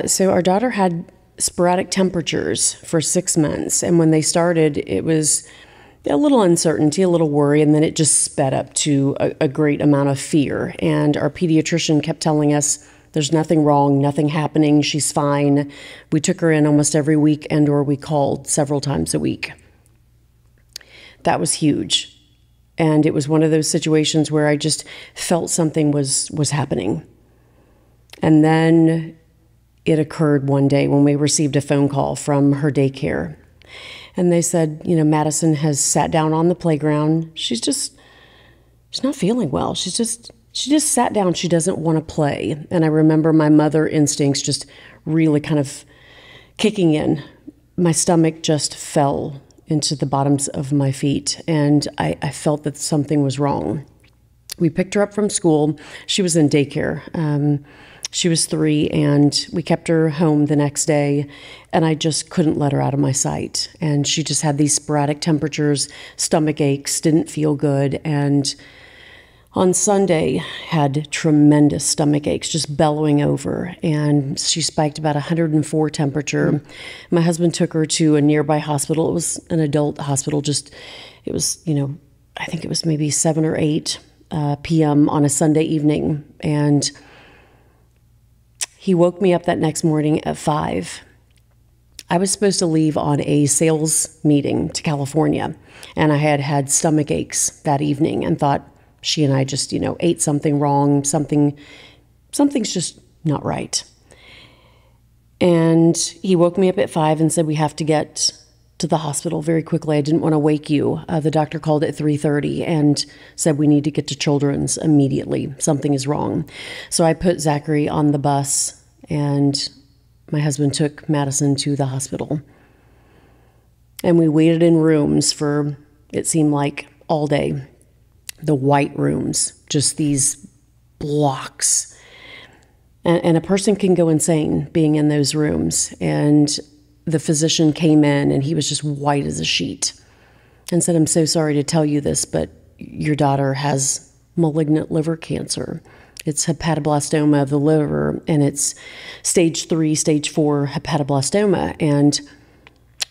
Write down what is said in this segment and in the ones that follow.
So our daughter had sporadic temperatures for 6 months. And when they started, it was a little uncertainty, a little worry, and then it just sped up to a great amount of fear. And our pediatrician kept telling us, there's nothing wrong, nothing happening, she's fine. We took her in almost every week, and or we called several times a week. That was huge. And it was one of those situations where I just felt something was happening. And then it occurred one day when we received a phone call from her daycare. And they said, Madison has sat down on the playground. She's not feeling well. She just sat down. She doesn't want to play. And I remember my mother instincts just really kind of kicking in. My stomach just fell into the bottoms of my feet, and I felt that something was wrong. We picked her up from school. She was in daycare. She was 3, and we kept her home the next day, and I just couldn't let her out of my sight. And she just had these sporadic temperatures, stomach aches, didn't feel good, and on Sunday had tremendous stomach aches, just bellowing over, and she spiked about 104 temperature. My husband took her to a nearby hospital. It was an adult hospital. It was, I think it was maybe 7 or 8 p.m. on a Sunday evening, and he woke me up that next morning at 5. I was supposed to leave on a sales meeting to California, and I had had stomach aches that evening and thought she and I just, ate something wrong, something's just not right. And he woke me up at 5 and said, we have to get to the hospital very quickly. I didn't want to wake you. The doctor called at 3:30 and said, we need to get to Children's immediately. Something is wrong. So I put Zachary on the bus, and my husband took Madison to the hospital. And we waited in rooms for, it seemed like, all day. The white rooms, just these blocks. And a person can go insane being in those rooms. And the physician came in, and he was just white as a sheet and said, I'm so sorry to tell you this, but your daughter has malignant liver cancer. It's hepatoblastoma of the liver, and it's stage 3, stage 4 hepatoblastoma. And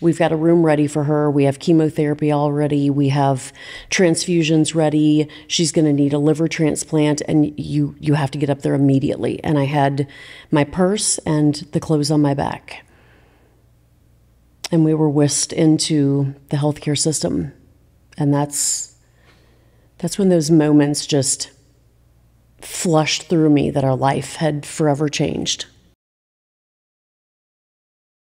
we've got a room ready for her. We have chemotherapy already. We have transfusions ready. She's going to need a liver transplant, and you have to get up there immediately. And I had my purse and the clothes on my back. And we were whisked into the healthcare system. And that's when those moments just flushed through me that our life had forever changed.